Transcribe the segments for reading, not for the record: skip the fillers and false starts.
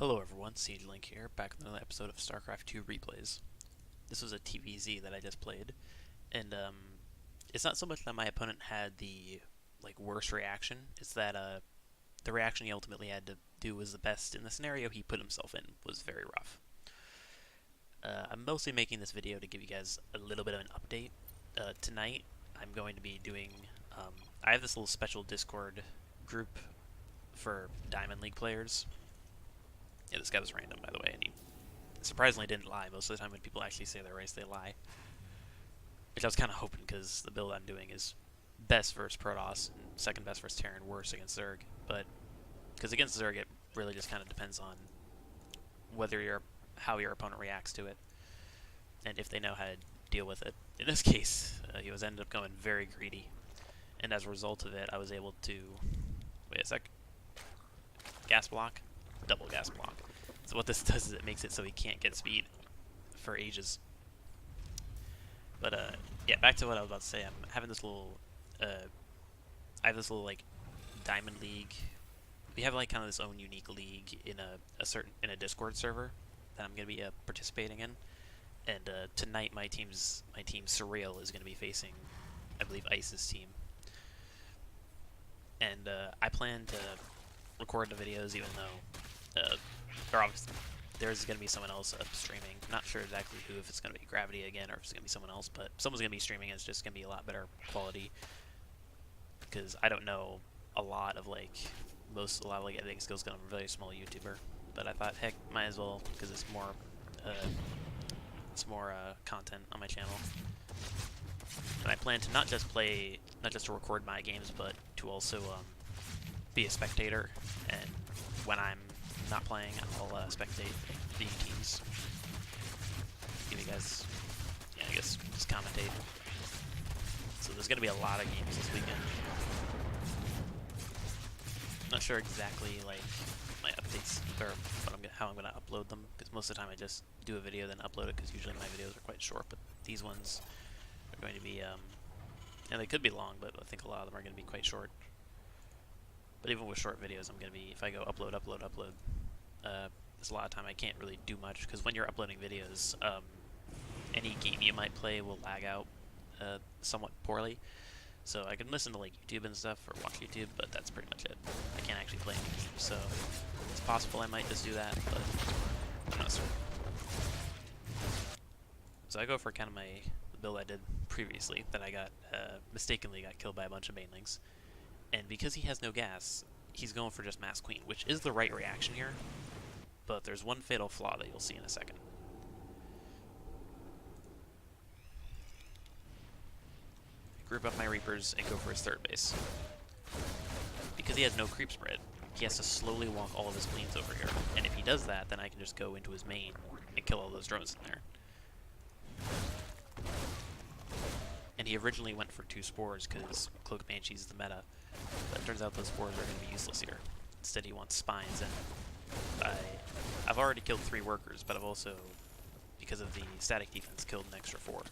Hello everyone, SiegeLink here, back with another episode of Starcraft 2 Replays. This was a TVZ that I just played, and it's not so much that my opponent had the worst reaction, it's that the reaction he ultimately had to do was the best in the scenario he put himself in, was very rough. I'm mostly making this video to give you guys a little bit of an update. Tonight, I'm going to be doing, I have this little special Discord group for Diamond League players. Yeah, this guy was random, by the way, and he surprisingly didn't lie. Most of the time when people actually say their race, they lie. Which I was kind of hoping, because the build I'm doing is best versus Protoss, and second best versus Terran, worst against Zerg. But, because against Zerg, it really just kind of depends on how your opponent reacts to it, and if they know how to deal with it. In this case, he ended up going very greedy, and as a result of it, I was able to... Wait a sec. Gas block? Double gas block. So what this does is it makes it so he can't get speed for ages. But yeah, back to what I was about to say. I'm having this little I have this little Diamond League. We have kind of this own unique league in a Discord server that I'm gonna be participating in. And tonight my team Surreal is gonna be facing, I believe, Ice's team. And I plan to record the videos even though there's going to be someone else streaming. I'm not sure exactly who, if it's going to be Gravity again or if it's going to be someone else, but someone's going to be streaming and it's just going to be a lot better quality, because I don't know a lot of editing skills because I'm a very small YouTuber, but I thought, heck, might as well, because it's more content on my channel. And I plan to not just to record my games, but to also be a spectator, and when I'm not playing, I'll spectate the teams. Give you guys, yeah, I guess just commentate. So there's gonna be a lot of games this weekend. Not sure exactly my updates or how I'm gonna upload them, because most of the time I just do a video then upload it, because usually my videos are quite short. But these ones are going to be and they could be long, but I think a lot of them are going to be quite short. But even with short videos, I'm going to be, if I go upload, there's a lot of time I can't really do much, because when you're uploading videos, any game you might play will lag out somewhat poorly. So I can listen to YouTube and stuff, or watch YouTube, but that's pretty much it. I can't actually play any games, so it's possible I might just do that, but I'm not certain. So I go for kind of the build I did previously, that I mistakenly got killed by a bunch of banelings. And because he has no gas, he's going for just Mass Queen, which is the right reaction here, but there's one fatal flaw that you'll see in a second. I group up my Reapers and go for his third base. Because he has no creep spread, he has to slowly walk all of his planes over here, and if he does that, then I can just go into his main and kill all those drones in there. And he originally went for 2 spores because Cloak Banshee is the meta, but it turns out those spores are going to be useless here. Instead he wants spines, and I've already killed 3 workers, but I've also, because of the static defense, killed an extra 4.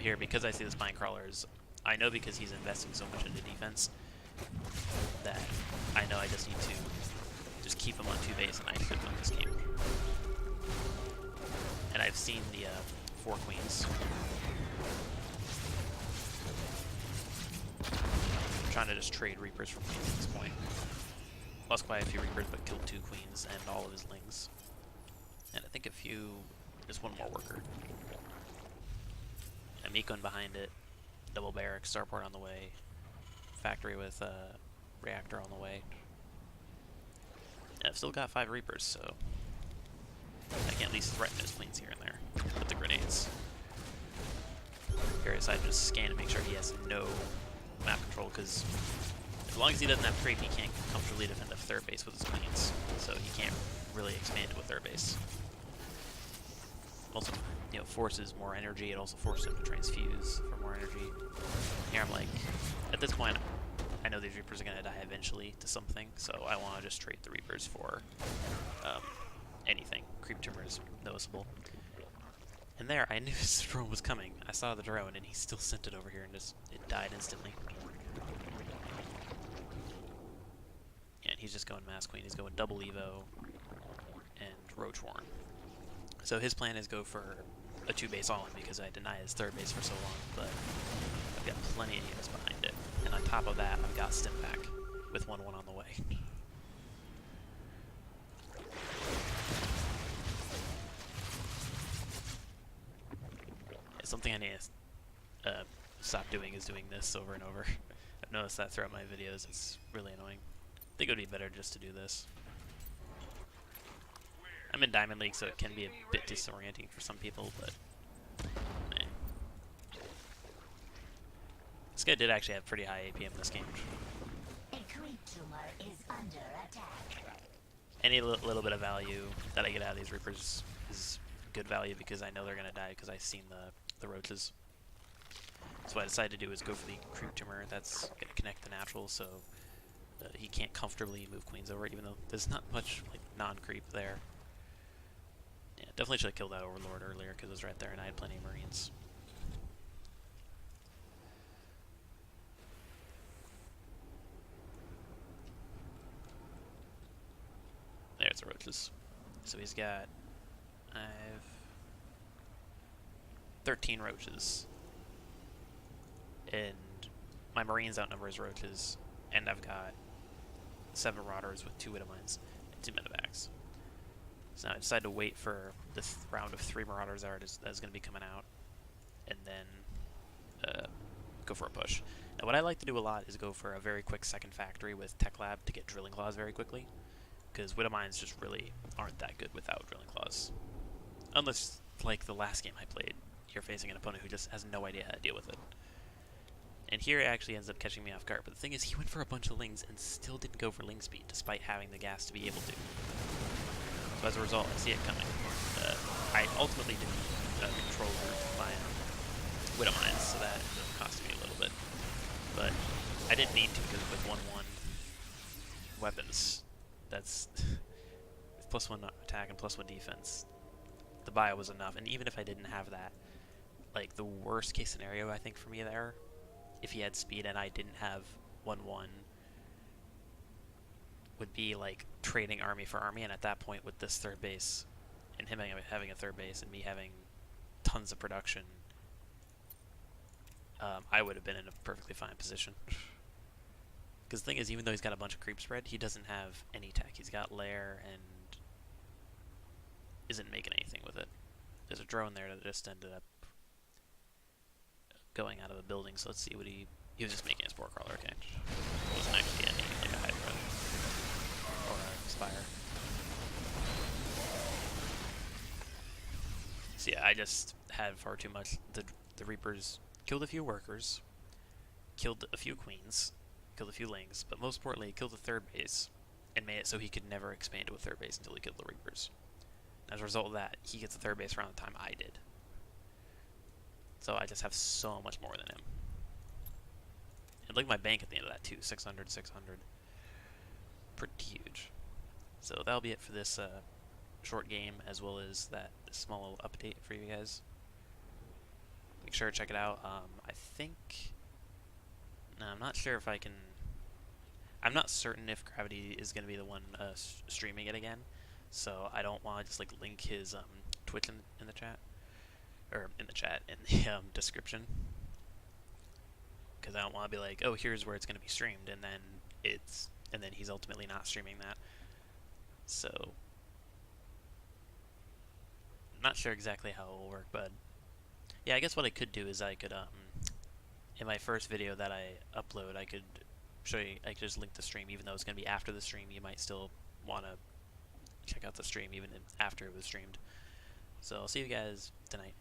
Here, because I see the spine crawlers, I know, because he's investing so much into defense, that I know I just need to just keep him on 2 base, and I should win this game. And I've seen the 4 queens. I'm trying to just trade Reapers for queens at this point. Lost quite a few Reapers, but killed 2 queens and all of his lings. And I think just 1 more worker. Econ behind it, double barrack, starport on the way, factory with reactor on the way. And I've still got 5 Reapers, so I can at least threaten his planes here and there with the grenades. Here, I just scan and make sure he has no map control, because as long as he doesn't have creep, he can't comfortably defend a third base with his planes, so he can't really expand to a third base. Also, forces more energy. It also forces him to transfuse for more energy. Here I'm at this point, I know these Reapers are going to die eventually to something, so I want to just trade the Reapers for anything. Creep tumor is noticeable. And there, I knew his drone was coming. I saw the drone, and he still sent it over here, and it died instantly. And he's just going Mass Queen. He's going double Evo and Roach Warren. So his plan is go for a 2-base all-in because I deny his 3rd base for so long, but I've got plenty of units behind it. And on top of that, I've got Stim Pack with 1-1 on the way. Yeah, something I need to stop doing is doing this over and over. I've noticed that throughout my videos. It's really annoying. I think it would be better just to do this. I'm in Diamond League, so it can be a bit disorienting for some people, but eh. This guy did actually have pretty high APM in this game. A creep tumor is under attack. Any little bit of value that I get out of these Reapers is good value because I know they're going to die because I've seen the roaches. So what I decided to do is go for the creep tumor. That's going to connect the natural, so he can't comfortably move queens over it, even though there's not much like non-creep there. Yeah, definitely should have killed that Overlord earlier because it was right there and I had plenty of Marines. There's the roaches. So he's got... I've 13 roaches. And my Marines outnumber his roaches. And I've got 7 Marauders with 2 Widowmines and 2 Medevacs. So now I decided to wait for this round of 3 Marauders that's going to be coming out. And then go for a push. Now what I like to do a lot is go for a very quick second factory with Tech Lab to get Drilling Claws very quickly. Because Widowmines just really aren't that good without Drilling Claws. Unless, like the last game I played, you're facing an opponent who just has no idea how to deal with it. And here it actually ends up catching me off guard. But the thing is, he went for a bunch of Lings and still didn't go for Ling speed, despite having the gas to be able to. So as a result, I see it coming. I ultimately didn't control my Widowmines, so that cost me a little bit. But I didn't need to, because with 1-1 weapons, that's with +1 attack and +1 defense, the bio was enough. And even if I didn't have that, like the worst case scenario I think for me there, if he had speed and I didn't have 1-1, would be like trading army for army. And at that point, with this 3rd base and him having a 3rd base and me having tons of production, I would have been in a perfectly fine position. Because the thing is, even though he's got a bunch of creep spread, he doesn't have any tech. He's got lair and isn't making anything with it. There's a drone there that just ended up going out of a building, so let's see what he was just making a Spore Crawler, okay. It wasn't actually any, like a Hydra or a Spire. So yeah, I just had far too much. The Reapers killed a few workers, killed a few queens, killed a few Lings, but most importantly, killed the 3rd base, and made it so he could never expand to a 3rd base until he killed the Reapers. And as a result of that, he gets the 3rd base around the time I did. So I just have so much more than him. And look at my bank at the end of that too, 600, 600. Pretty huge. So that'll be it for this short game, as well as that small little update for you guys. Make sure to check it out. I think... No, I'm not sure if I can... I'm not certain if Gravity is going to be the one streaming it again, so I don't want to just like link his Twitch in the chat. Or in the description, because I don't want to be like, oh, here's where it's going to be streamed, and then he's ultimately not streaming that. So, I'm not sure exactly how it will work, but yeah, I guess what I could do is I could in my first video that I upload, I could show you. I could just link the stream, even though it's going to be after the stream. You might still want to check out the stream even after it was streamed. So I'll see you guys tonight.